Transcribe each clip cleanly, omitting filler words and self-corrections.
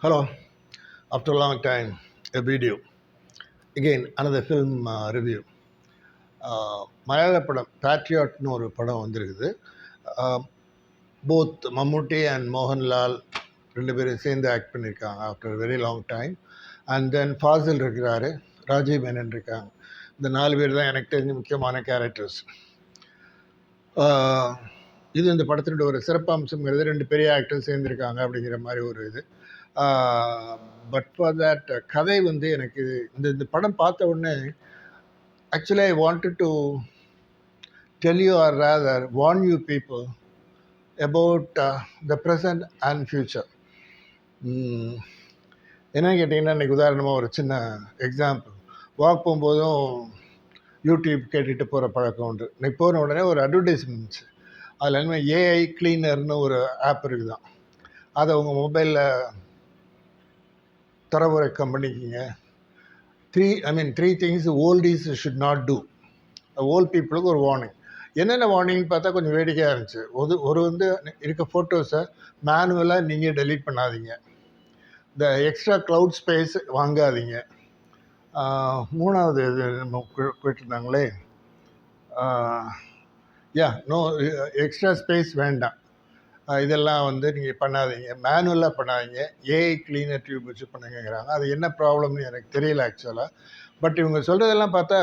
Hello, after a long time, a video. Again, another film review. மலையாள படம் பேட்ரியாட்னு ஒரு படம் வந்திருக்குது. போத் மம்முட்டி அண்ட் மோகன்லால் ரெண்டு பேரும் சேர்ந்து ஆக்ட் பண்ணியிருக்காங்க after very long time. And then Faasil இருக்கிறாரு, ராஜீவ் மேனன் இருக்காங்க. இந்த 4 பேர் தான் எனக்கு தெரிஞ்ச முக்கியமான கேரக்டர்ஸ். இது இந்த படத்தினுடைய ஒரு சிறப்பம்சங்கிறது 2 பெரிய ஆக்டர்ஸ் சேர்ந்துருக்காங்க அப்படிங்கிற மாதிரி ஒரு இது. பட் ஃபார் தட் கதை வந்து எனக்கு இந்த படம் பார்த்த உடனே actually I wanted to tell you are rather warn you people about the present and future. என்னன்னு கேட்டிங்கன்னா, இன்றைக்கி உதாரணமாக ஒரு சின்ன எக்ஸாம்பிள். வாக் போகும்போதும் யூடியூப் கேட்டுட்டு போகிற பழக்கம் உண்டு. இன்னைக்கு போன உடனே ஒரு அட்வர்டைஸ்மெண்ட் இருந்துச்சு. அதில் என்ன ஏஐ கிளீனர்னு ஒரு ஆப் இருக்குதான். அதை உங்கள் மொபைலில் தரவிறக்கம் பண்ணிக்கிங்க. Three things oldies should not do. Old பீப்புளுக்கு ஒரு வார்னிங். என்னென்ன வார்னிங்னு பார்த்தா கொஞ்சம் வேடிக்கையாக இருந்துச்சு. ஒரு வந்து இருக்க ஃபோட்டோஸை மேனுவலாக நீங்கள் டெலீட் பண்ணாதீங்க. இந்த எக்ஸ்ட்ரா க்ளவுட் ஸ்பேஸ் வாங்காதீங்க. 3வது இது நம்ம கேட்டிருந்தாங்களே, நோ எக்ஸ்ட்ரா ஸ்பேஸ் வேண்டாம். இதெல்லாம் வந்து நீங்கள் பண்ணாதீங்க, மேனுவலாக பண்ணாதீங்க, ஏஐ கிளீனர் டியூப் வச்சு பண்ணுங்கிறாங்க. அது என்ன ப்ராப்ளம்னு எனக்கு தெரியல ஆக்சுவலாக. பட் இவங்க சொல்கிறதெல்லாம் பார்த்தா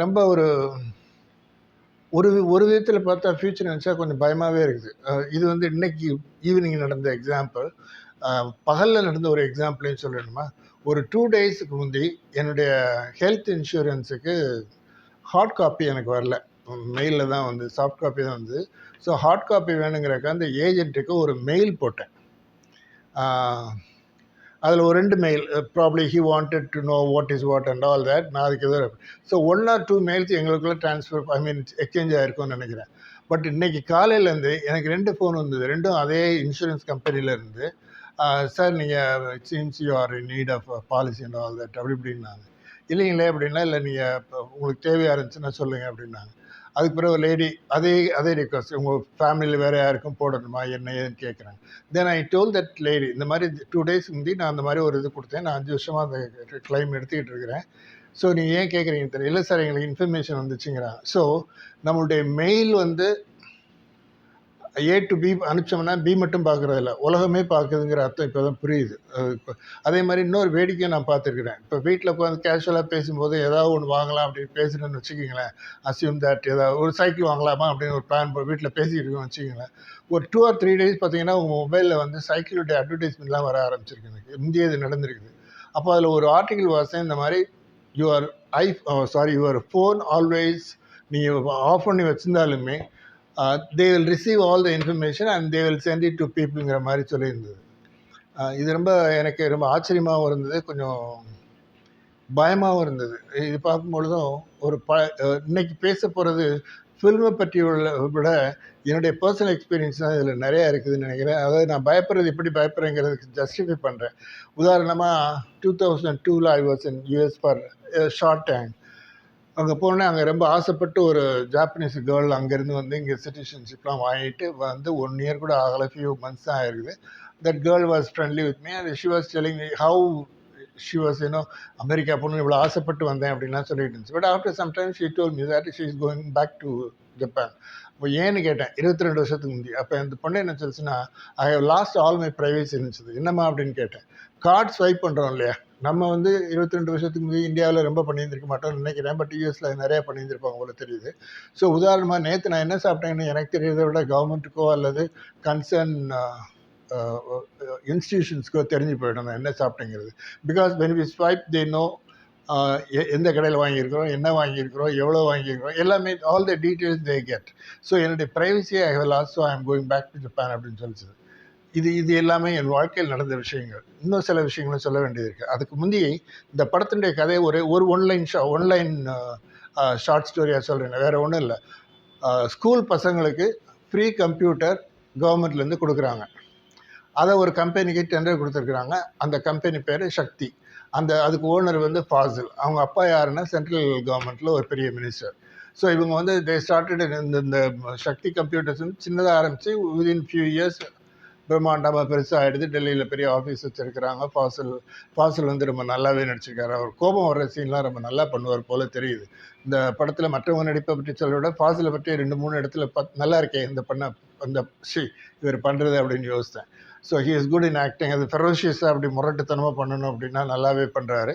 ரொம்ப ஒரு விதத்தில் பார்த்தா ஃப்யூச்சர் நினச்சா கொஞ்சம் பயமாகவே இருக்குது. இது வந்து இன்னைக்கு ஈவினிங் நடந்த எக்ஸாம்பிள். பகலில் நடந்த ஒரு எக்ஸாம்பிளையும் சொல்லணுமா. ஒரு 2 டேஸுக்கு முந்தி என்னுடைய ஹெல்த் இன்சூரன்ஸுக்கு ஹார்ட் காப்பி எனக்கு வரல, மெயிலில் தான் வந்து, சாஃப்ட் காப்பி தான் வந்து. ஸோ ஹார்ட் காப்பி வேணுங்கிறக்க அந்த ஏஜென்ட்டுக்கு ஒரு மெயில் போட்டேன். அதில் ஒரு 2 mail, probably he wanted to know what is what and all that. நான் அதுக்கு எதிராக ஸோ 1 or 2 மெயில்ஸ் எங்களுக்குள்ளே ட்ரான்ஸ்ஃபர் எக்ஸ்சேஞ்ச் ஆகிருக்கும்னு நினைக்கிறேன். பட் இன்றைக்கி காலையிலேருந்து எனக்கு 2 ஃபோன் வந்தது. 2ம் அதே இன்சூரன்ஸ் கம்பெனியிலேருந்து. சார், நீங்கள் seems you are in need of policy and all that அப்படி இப்படின்னாங்க. இல்லைங்களே அப்படின்னா, இல்லை நீங்கள் இப்போ உங்களுக்கு தேவையாக இருந்துச்சுன்னா சொல்லுங்கள் அப்படின்னாங்க. அதுக்கு பிறகு ஒரு லேடி அதே ரிக்வஸ்ட், உங்கள் ஃபேமிலியில் வேறு யாருக்கும் போடணுமா என்ன ஏதுன்னு கேட்குறாங்க. தென் ஐ டோல் தட் லேடி, இந்த மாதிரி 2 days முந்தி நான் அந்த மாதிரி ஒரு இது கொடுத்தேன். நான் 5 வருஷமாக அந்த கிளைம் எடுத்துக்கிட்டு இருக்கிறேன். ஸோ நீங்கள் ஏன் கேட்குறீங்கன்னு தெரியல. இல்லை சார், எங்களுக்கு இன்ஃபர்மேஷன் வந்துச்சுங்கிறாங்க. ஸோ நம்மளுடைய மெயில் வந்து ஏ டு பி அனுப்பிச்சோம்னா பி மட்டும் பார்க்குறது இல்லை, உலகமே பார்க்குதுங்கிற அர்த்தம் இப்போ தான் புரியுது. அதே மாதிரி இன்னொரு வேடிக்கையை நான் பார்த்துருக்குறேன். இப்போ வீட்டில் உட்காந்து கேஷுவலாக பேசும்போது ஏதாவது ஒன்று வாங்கலாம் அப்படின்னு பேசுகிறேன்னு வச்சுக்கிங்களேன். அசியூம் தட் ஏதாவது ஒரு சைக்கிள் வாங்கலாமா அப்படின்னு ஒரு பிளான் வீட்டில் பேசிக்கிட்டு இருக்கோம்னு வச்சுக்கிங்களேன். ஒரு 2 or 3 days பார்த்தீங்கன்னா உங்கள் மொபைலில் வந்து சைக்கிளுடைய அட்வர்டைஸ்மெண்ட்லாம் வர ஆரம்பிச்சிருக்கு. எனக்கு இந்திய இது நடந்திருக்குது. அப்போ அதில் ஒரு ஆர்டிகிள் வாசம், இந்த மாதிரி யுவர் ஃபோன் ஆல்வேஸ் நீங்கள் ஆஃப் பண்ணி வச்சுருந்தாலுமே they will receive all the information and they will send it to peopleங்கிற மாதிரி சொல்லியிருந்தது. இது எனக்கு ரொம்ப ஆச்சரியமாகவும் இருந்தது, கொஞ்சம் பயமாகவும் இருந்தது. இது பார்க்கும்பொழுதும் இன்னைக்கு பேச போகிறது ஃபில்மை பற்றி விட என்னுடைய பர்சனல் எக்ஸ்பீரியன்ஸ் தான் இதில் நிறையா இருக்குதுன்னு நினைக்கிறேன். அதாவது நான் பயப்படுறது எப்படி பயப்படுறேங்கிறதுக்கு ஜஸ்டிஃபை பண்ணுறேன். உதாரணமாக 2002 I was in US for short time. அங்கே போனேன். அங்கே ரொம்ப ஆசைப்பட்டு ஒரு ஜாப்பனீஸ் கேர்ள் அங்கேருந்து வந்து இங்கே சிட்டிசன்ஷிப்லாம் வாங்கிட்டு வந்து 1 year கூட ஆகலை, ஃபியூ மந்த்ஸ் தான் ஆயிருக்குது. That girl was friendly with me and she was telling me how she was America போகணுன்னு இவ்வளோ ஆசைப்பட்டு வந்தேன் அப்படின்லாம் சொல்லிட்டு இருந்துச்சு. But after sometimes she told me that she is going back to Japan. இப்போ ஏன்னு கேட்டேன், 22 வருஷத்துக்கு முந்தி. அப்போ அந்த பொண்ணு என்ன சொல்லிச்சுன்னா, I have lost all my privacy இருந்துச்சு. என்னம்மா அப்படின்னு கேட்டேன். கார்ட் ஸ்வைப் பண்ணுறோம் இல்லையா, நம்ம வந்து 22 வருஷத்துக்கு முந்தைய இந்தியாவில் ரொம்ப பண்ணியிருந்திருக்க மாட்டோம்னு நினைக்கிறேன். பட் யூஎஸில் நிறையா பண்ணியிருந்திருப்பாங்க போல தெரியுது. ஸோ உதாரணமாக நேற்று நான் என்ன சாப்பிட்டேன்னு எனக்கு தெரியறதை விட கவர்மெண்ட்டுக்கோ அல்லது கன்சர்ன் இன்ஸ்டிடியூஷன்ஸ்க்கோ தெரிஞ்சு போயிடும் நான் என்ன சாப்பிட்டேங்கிறது. Because when we swipe they know எந்த கடையில் வாங்கியிருக்கிறோம், என்ன வாங்கியிருக்கிறோம், எவ்வளோ வாங்கியிருக்கிறோம், எல்லாமே all the details they get. So என்னுடைய ப்ரைவசியை I have lost, so I am going back to Japan அப்படின்னு சொல்லிச்சு. இது எல்லாமே என் வாழ்க்கையில் நடந்த விஷயங்கள். இன்னும் சில விஷயங்களும் சொல்ல வேண்டியது இருக்குது. அதுக்கு முந்தி இந்த படத்தினுடைய கதை ஒரு ஒன்லைன் ஷார்ட் ஸ்டோரியாக சொல்கிறேன், வேறு ஒன்றும் இல்லை. ஸ்கூல் பசங்களுக்கு ஃப்ரீ கம்ப்யூட்டர் கவர்மெண்ட்லேருந்து கொடுக்குறாங்க. அதை ஒரு கம்பெனிக்கு டெண்டர் கொடுத்துருக்குறாங்க. அந்த கம்பெனி பேர் சக்தி. அதுக்கு ஓனர் வந்து ஃபாசில். அவங்க அப்பா யாருன்னா சென்ட்ரல் கவர்மெண்ட்டில் ஒரு பெரிய மினிஸ்டர். ஸோ இவங்க வந்து தே ஸ்டார்டட் இந்த சக்தி கம்ப்யூட்டர்ஸ் வந்து சின்னதாக ஆரம்பித்து விதின் ஃபியூ இயர்ஸ் பிரம்மாண்டமாக பெருசாக எடுத்து டெல்லியில் பெரிய ஆஃபீஸ் வச்சுருக்கிறாங்க. ஃபாசில் வந்து ரொம்ப நல்லாவே நடிச்சிருக்காரு. அவர் கோபம் வர்ற சீன்லாம் ரொம்ப நல்லா பண்ணுவார் போல் தெரியுது. இந்த படத்தில் மற்றவங்க நடிப்பை பற்றி சொல்ல விட ஃபாசிலை பற்றி 2-3 இடத்துல நல்லா இருக்கேன் இந்த அந்த இவர் பண்ணுறது அப்படின்னு யோசித்தேன். So he is good in acting. அது ஃபெரோஷியஸாக அப்படி முரட்டுத்தனமாக பண்ணணும் அப்படின்னா நல்லாவே பண்ணுறாரு.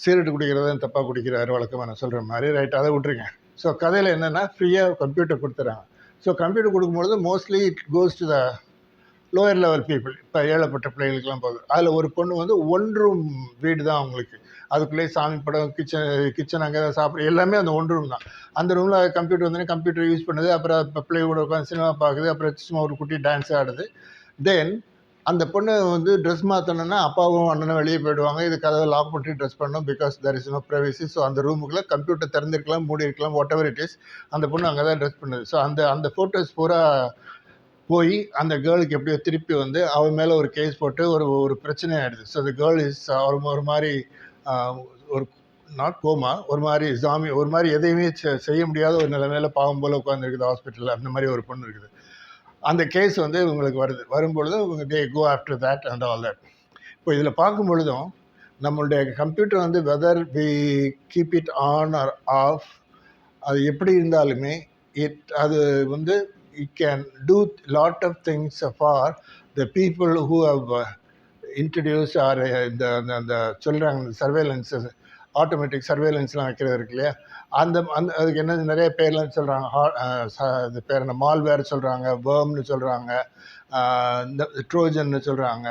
சீரட்டு குடிக்கிறத தப்பாக குடிக்கிறாரு வழக்கமாக நான் சொல்கிற மாதிரி. ரைட், அதை விட்டுருங்க. ஸோ கதையில் என்னென்னா ஃப்ரீயாக கம்ப்யூட்டர் கொடுத்துறாங்க. ஸோ கம்ப்யூட்டர் கொடுக்கும்பொழுது mostly it goes to the lower level people. இப்போ ஏழைப்பட்ட பிள்ளைகளுக்கெல்லாம் போகுது. அதில் ஒரு பொண்ணு வந்து 1 ரூம் வீடு தான் அவங்களுக்கு. அதுக்குள்ளேயே சாமி படம், கிச்சன் அங்கே தான் சாப்பிட எல்லாமே அந்த 1 ரூம் தான். அந்த ரூமில் கம்ப்யூட்டர் வந்து கம்ப்யூட்டர் யூஸ் பண்ணுது. அப்புறம் இப்போ பிள்ளை கூட உட்காந்து சினிமா பார்க்குது. அப்புறம் சும்மா ஒரு குட்டி டான்ஸ் ஆடுது. தென் அந்த பொண்ணு வந்து ட்ரெஸ் மாற்றணுன்னா அப்பாவும் அண்ணனும் வெளியே போயிடுவாங்க. இது கதவை லாக் பண்ணி ட்ரெஸ் பண்ணணும். Because there is no privacy. So அந்த ரூமுக்குள்ளே கம்ப்யூட்டர் திறந்திருக்கலாம், மூடி இருக்கலாம், வாட் எவர் இட் இஸ். அந்த பொண்ணு அங்கே தான் ட்ரெஸ் பண்ணுது. ஸோ அந்த ஃபோட்டோஸ் பூரா போய் அந்த கேர்ளுக்கு எப்படியோ திருப்பி வந்து அவன் மேலே ஒரு கேஸ் போட்டு ஒரு பிரச்சனை ஆகிடுது. ஸோ த கேர்ள் இஸ் ஒரு மாதிரி ஒரு நாட் கோமா, ஒரு மாதிரி ஜாமி, ஒரு மாதிரி எதையுமே செய்ய முடியாத ஒரு நிலைமையில பாவம் போல் உட்காந்துருக்குது ஹாஸ்பிட்டலில். அந்த மாதிரி ஒரு பொண்ணு இருக்குது. அந்த கேஸ் வந்து இவங்களுக்கு வரும்பொழுது இவங்க they go after that and all that. இப்போ இதில் பார்க்கும் பொழுதும் நம்மளுடைய கம்ப்யூட்டர் வந்து whether we keep it on or off, அது எப்படி இருந்தாலுமே அது வந்து it can do lot of things for the people who have introduced or the சொல்கிறாங்க சர்வேலன்ஸ், ஆட்டோமேட்டிக் சர்வேலன்ஸ்லாம் வைக்கிறது இருக்கு இல்லையா. அதுக்கு என்ன நிறைய பேர்லாம் சொல்கிறாங்க. அது பேர் என்ன, மால்வேர் சொல்கிறாங்க, வேர்ம்னு சொல்கிறாங்க, இந்த ட்ரோஜன்னு சொல்கிறாங்க,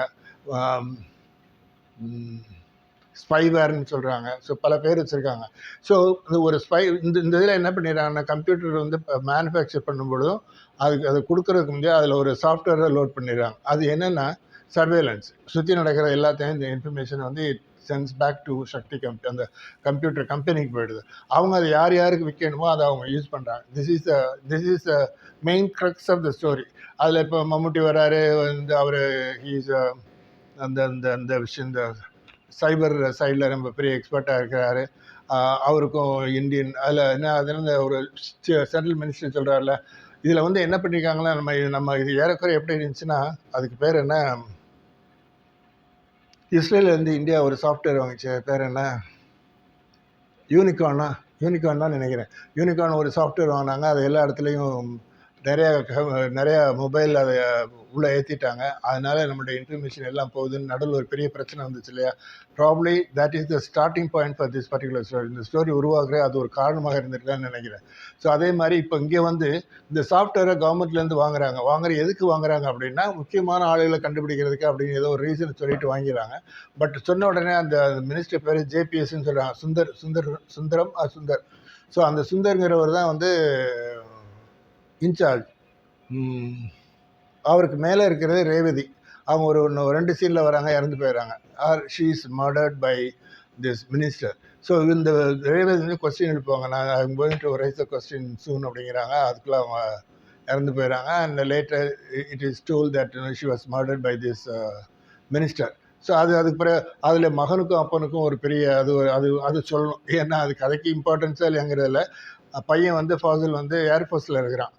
ஸ்பைவேர்னு சொல்கிறாங்க. ஸோ பல பேர் வச்சுருக்காங்க. ஸோ ஒரு இந்த இதில் என்ன பண்ணிடுறாங்கன்னா, கம்ப்யூட்டர் வந்து மேனுஃபேக்சர் பண்ணும்பொழுதும் அது கொடுக்குறதுக்கு முன்னாடி அதில் ஒரு சாஃப்ட்வேரை லோட் பண்ணிடுறாங்க. அது என்னென்னா சர்வேலன்ஸ். சுற்றி நடக்கிற எல்லாத்தையும் இந்த இன்ஃபர்மேஷன் வந்து இட் சென்ஸ் பேக் டு சக்தி அந்த கம்ப்யூட்டர் கம்பெனிக்கு போயிடுது. அவங்க அதை யாருக்கு விற்கணுமோ அதை அவங்க யூஸ் பண்ணுறாங்க. This is the main crux of the story. அதில் இப்போ மம்முட்டி வராரு வந்து அவர் ஹீஸ் அந்த விஷயம், இந்த சைபர் சைடில் ரொம்ப பெரிய எக்ஸ்பர்ட்டாக இருக்கிறாரு. அவருக்கும் இந்தியன் அதில் ஒரு சென்ட்ரல் மினிஸ்டர் சொல்கிறாருல, இதில் வந்து என்ன பண்ணியிருக்காங்களா, நம்ம இது ஏறக்குறைய எப்படி இருந்துச்சுன்னா, அதுக்கு பேர் என்ன, இஸ்ரேலேருந்து இந்தியா ஒரு சாஃப்ட்வேர் வாங்கிச்சு, பேர் என்ன, யூனிகான் தான் நினைக்கிறேன். யூனிகான் ஒரு சாஃப்ட்வேர் வாங்கினாங்க. அது எல்லா இடத்துலையும் நிறையா மொபைல் அதை உள்ளே ஏற்றிட்டாங்க. அதனால் நம்மளுடைய இன்ஃபர்மேஷன் எல்லாம் போகுதுன்னு நடுவில் ஒரு பெரிய பிரச்சனை வந்துச்சு இல்லையா. Probably that is the starting point for this particular story. இந்த ஸ்டோரி உருவாக்குற அது ஒரு காரணமாக இருந்திருக்கான்னு நினைக்கிறேன். ஸோ அதே மாதிரி இப்போ இங்கே வந்து இந்த சாஃப்ட்வேரை கவர்மெண்ட்லேருந்து வாங்குற எதுக்கு வாங்குறாங்க அப்படின்னா, முக்கியமான ஆளுகளை கண்டுபிடிக்கிறதுக்கு அப்படின்னு ஏதோ ஒரு ரீசன் சொல்லிட்டு வாங்கிறாங்க. பட் சொன்ன உடனே அந்த மினிஸ்டர் பேர் ஜேபிஎஸ்ன்னு சொல்கிறாங்க, சுந்தர். ஸோ அந்த சுந்தர்ங்கிறவர் தான் வந்து இன்சார்ஜ். அவருக்கு மேலே இருக்கிறது ரேவதி. அவங்க ஒரு 2 சீனில் வராங்க, இறந்து போயிடறாங்க. Or she is murdered by this minister. So இந்த ரேவதி வந்து கொஸ்டின் எழுப்புவாங்க, நான் I am going to raise the question soon அப்படிங்கிறாங்க. அதுக்குள்ளே அவங்க இறந்து போயிடறாங்க. And later it is told that she was murdered by this minister. So அதுக்கு பிறகு அதில் மகனுக்கும் அப்பனுக்கும் ஒரு பெரிய அது சொல்லணும். ஏன்னா அது கதைக்கு இம்பார்ட்டன்ஸாக இல்லைங்கிறதுல, பையன் வந்து ஃபாசில் வந்து ஏர்ஃபோர்ஸில் இருக்கிறான்,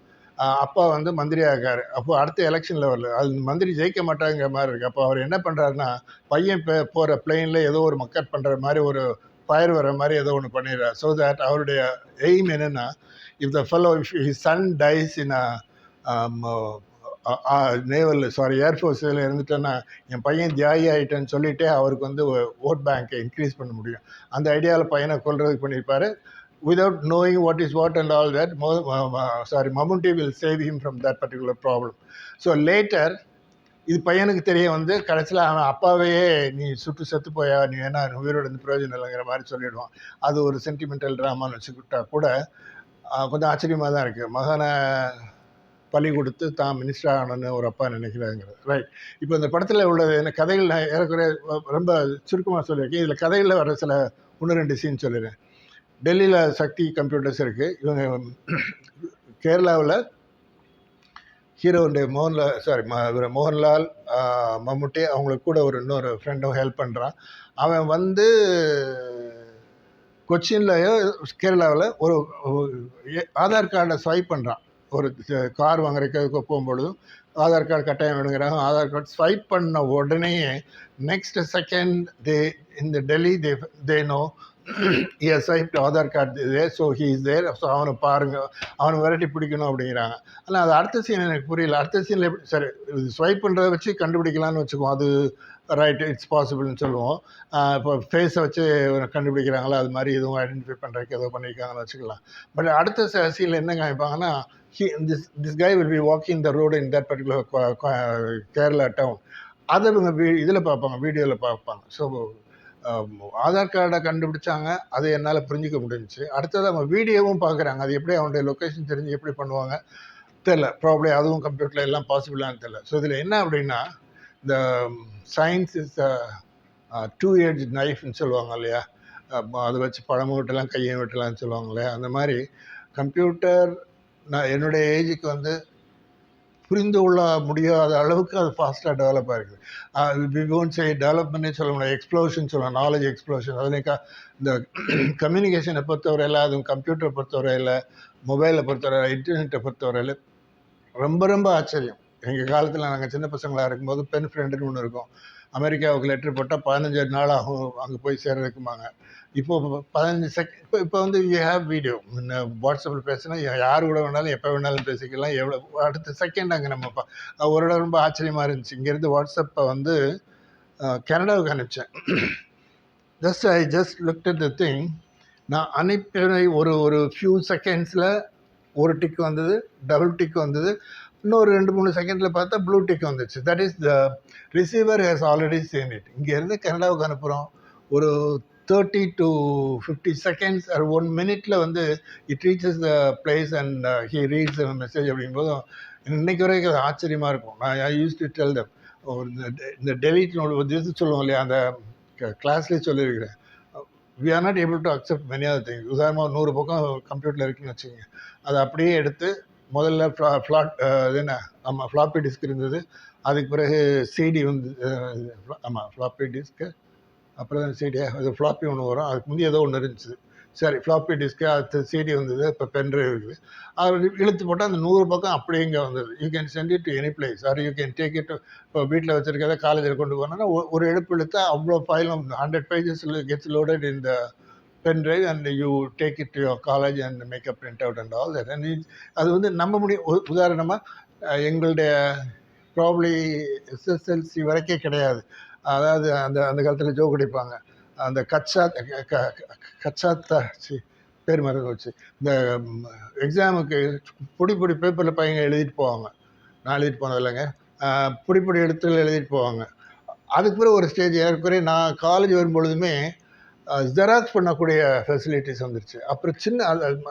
அப்பா வந்து மந்திரியாக இருக்கார். அப்போ அடுத்த எலெக்ஷனில் வரல, அது மந்திரி ஜெயிக்க மாட்டாங்கிற மாதிரி இருக்குது. அப்போ அவர் என்ன பண்ணுறாருன்னா, பையன் போகிற பிளெயினில் ஏதோ ஒரு மக்கட் பண்ணுற மாதிரி, ஒரு ஃபயர் வர மாதிரி ஏதோ ஒன்று பண்ணிடுறார். ஸோ தட் அவருடைய எய்ம் என்னென்னா, if the fellow if his son dies in ஏர்ஃபோர்ஸில் இருந்துட்டேன்னா, என் பையன் தியாகி ஆகிட்டேன்னு சொல்லிவிட்டு அவருக்கு வந்து ஓட் பேங்கை இன்க்ரீஸ் பண்ண முடியும். அந்த ஐடியாவில் பையனை கொல்றதுக்கு பண்ணியிருப்பார். Without knowing what is what and all that, Mammootty will save him from that particular problem. So later, இது பையனுக்கு தெரிய வந்து கடைசியில் அவன் அப்பாவையே நீ சுட்டு செத்து போயா, நீ வேணா உயிரோட இருந்து பிரயோஜனம் இல்லைங்கிற மாதிரி சொல்லிடுவான். அது ஒரு சென்டிமெண்டல் ட்ராமான்னு வச்சுக்கிட்டா கூட கொஞ்சம் ஆச்சரியமாக தான் இருக்குது. மகனை பலி கொடுத்து தான் மினிஸ்டர் ஆகணும்னு ஒரு அப்பா நினைக்கிறாங்கிறது. ரைட். இப்போ இந்த படத்தில் உள்ளது என்ன கதைகள் ஏறக்குறைய ரொம்ப சுருக்கமாக சொல்லியிருக்கேன். இதில் கதைகளில் வர சில 1-2 சீன் சொல்லிடுறேன். டெல்லியில் சக்தி கம்ப்யூட்டர்ஸ் இருக்குது. இவங்க கேரளாவில் ஹீரோடைய மோகன்லால், மம்முட்டி, அவங்களுக்கு கூட இன்னொரு ஃப்ரெண்டும் ஹெல்ப் பண்ணுறான். அவன் வந்து கொச்சின்லையோ கேரளாவில் ஒரு ஆதார் கார்டை ஸ்வைப் பண்ணுறான். ஒரு கார் வாங்குறதுக்கு போகும்பொழுதும் ஆதார் கார்டு கட்டாயம் வேணுங்கிறாங்க. ஆதார் கார்டு ஸ்வைப் பண்ண உடனேயே நெக்ஸ்ட் செகண்ட் இந்த Delhi they know yes swipe Aadhaar card there, so he is there, so அவனை பாருங்க, அவனை விரட்டி பிடிக்கணும் அப்படிங்கிறாங்க. ஆனால் அது அடுத்த சீன் எனக்கு புரியல. அடுத்த சீனில் எப்படி சரி ஸ்வைப் பண்ணுறத வச்சு கண்டுபிடிக்கலான்னு வச்சுக்குவோம், அது ரைட், இட்ஸ் பாசிபிள்னு சொல்லுவோம். இப்போ ஃபேஸை வச்சு கண்டுபிடிக்கிறாங்களா, அது மாதிரி எதுவும் ஐடென்டிஃபை பண்ணுறதுக்கு ஏதோ பண்ணியிருக்காங்கன்னு வச்சுக்கலாம். பட் அடுத்த சீனில் என்ன காமிப்பாங்கன்னா, this guy will be walking the road in that particular Kerala town. அதை இவங்க இதில் பார்ப்பாங்க, வீடியோவில் பார்ப்பாங்க. ஸோ ஆதார் கார்டை கண்டுபிடிச்சாங்க, அதை என்னால் புரிஞ்சிக்க முடிஞ்சிச்சு. அடுத்தது அவங்க வீடியோவும் பார்க்குறாங்க, அது எப்படி அவனுடைய லொக்கேஷன் தெரிஞ்சு எப்படி பண்ணுவாங்க தெரில. ப்ராப்ளம் அதுவும் கம்ப்யூட்டரில் எல்லாம் பாசிபிளானு தெரில. ஸோ இதில் என்ன அப்படின்னா, இந்த சயின்ஸ் இஸ் டூ எட்ஜ் நைஃப்னு சொல்லுவாங்க இல்லையா, அதை வச்சு பழமும் வெட்டலாம் கையை வெட்டலாம்னு சொல்லுவாங்க இல்லையா, அந்த மாதிரி கம்ப்யூட்டர் நான் என்னுடைய ஏஜுக்கு வந்து புரிந்து கொள்ள முடியாத அளவுக்கு அது ஃபாஸ்ட்டாக டெவலப் ஆகிருக்குது. வி ஒன்ட் சே டெவலப்மெண்ட்னே சொல்ல முடியாது, எக்ஸ்ப்ளோஷன் சொல்லலாம், நாலேஜ் எக்ஸ்ப்ளோஷன். அதுலேயும் இந்த கம்யூனிகேஷனை பொறுத்தவரையில், அதுவும் கம்ப்யூட்டரை பொறுத்தவரையில், மொபைலை பொறுத்தவரையில், இன்டர்நெட்டை பொறுத்தவரையில் ரொம்ப ரொம்ப ஆச்சரியம். எங்கள் காலத்தில் நாங்கள் சின்ன பசங்களாக இருக்கும்போது பென் ஃப்ரெண்டுன்னு ஒன்று இருக்கும். அமெரிக்காவுக்கு லெட்ரு போட்டால் 15 நாள் ஆகும் அங்கே போய் சேர்றதுக்குமாங்க. இப்போ 15 இப்போ வந்து யூ ஹேவ் வீடியோ, வாட்ஸ்அப்பில் பேசினா யார் கூட வேணாலும் எப்போ வேணாலும் பேசிக்கலாம், எவ்வளோ அடுத்த செகண்ட் அங்கே நம்ம ஒரு இடம் ரொம்ப ஆச்சரியமாக இருந்துச்சு. இங்கேருந்து வாட்ஸ்அப்பை வந்து கனடாவுக்கு அனுப்பிச்சேன். I just looked at the thing. நான் அனுப்பின ஒரு ஃபியூ செகண்ட்ஸில் ஒரு டிக் வந்தது, டபுள் டிக் வந்தது, இன்னொரு 2-3 செகண்டில் பார்த்தா ப்ளூ டிக் வந்துச்சு. That is the receiver has already scene it. இங்கேருந்து கனடாவுக்கு அனுப்புகிறோம், ஒரு 30 to 50 seconds or 1 minute வந்து it reaches the place and he reads message. அப்படிங்கும்போதும் இன்னைக்கு வரைக்கும் அது ஆச்சரியமாக இருக்கும். நான் I used to tell them, இந்த டெலிட் சொல்லுவோம் இல்லையா, அந்த கிளாஸ்லேயே சொல்லியிருக்கிறேன், we are not able to accept many other things. உதாரணமாக 100 பக்கம் கம்ப்யூட்டரில் இருக்குன்னு வச்சுக்கோங்க, அதை அப்படியே எடுத்து முதல்ல ஃப்ளாப்பி டிஸ்க் இருந்தது, அதுக்கு பிறகு சிடி வந்து, ஆமாம் ஃப்ளாப்பி டிஸ்க்கு, அப்புறம் தான் சிடி, அது ஃப்ளாப்பி ஒன்று வரும், அதுக்கு முந்தைய ஏதோ ஒன்று இருந்துச்சு, சரி ஃப்ளாப்பி டிஸ்க்கு, அடுத்து சிடி வந்தது, இப்போ பென்ட்ரைவ் இருக்குது. அது இழுத்து போட்டால் அந்த 100 பக்கம் அப்படியே இங்கே வந்தது. You can send it to any place, or you can take it. இப்போ வீட்டில் வச்சுருக்கதை காலேஜில் கொண்டு போனோன்னா ஒரு எடுப்பு இழுத்தா அவ்வளோ ஃபைலும் 100 pages gets loaded in the pen drive and you take it to your college and make a printout and all that. And அது வந்து நம்ப முடியும். உதாரணமாக எங்களுடைய ப்ராப்ளி எஸ்எஸ்எல்சி வரைக்கும் கிடையாது. அதாவது அந்த காலத்தில் ஜோக் அடிப்பாங்க, அந்த கச்சாத்தாச்சி பேர் மறந்து வச்சு, இந்த எக்ஸாமுக்கு பொடி பேப்பரில் பையங்க எழுதிட்டு போவாங்க. நான் எழுதிட்டு போனது இல்லைங்க, பொடி எழுத்துல எழுதிட்டு போவாங்க. அதுக்கு பிறகு ஒரு ஸ்டேஜ் ஏற்கனவே நான் காலேஜ் வரும்பொழுதுமே ஜெராக்ஸ் பண்ணக்கூடிய ஃபெசிலிட்டிஸ் வந்துருச்சு. அப்புறம் சின்ன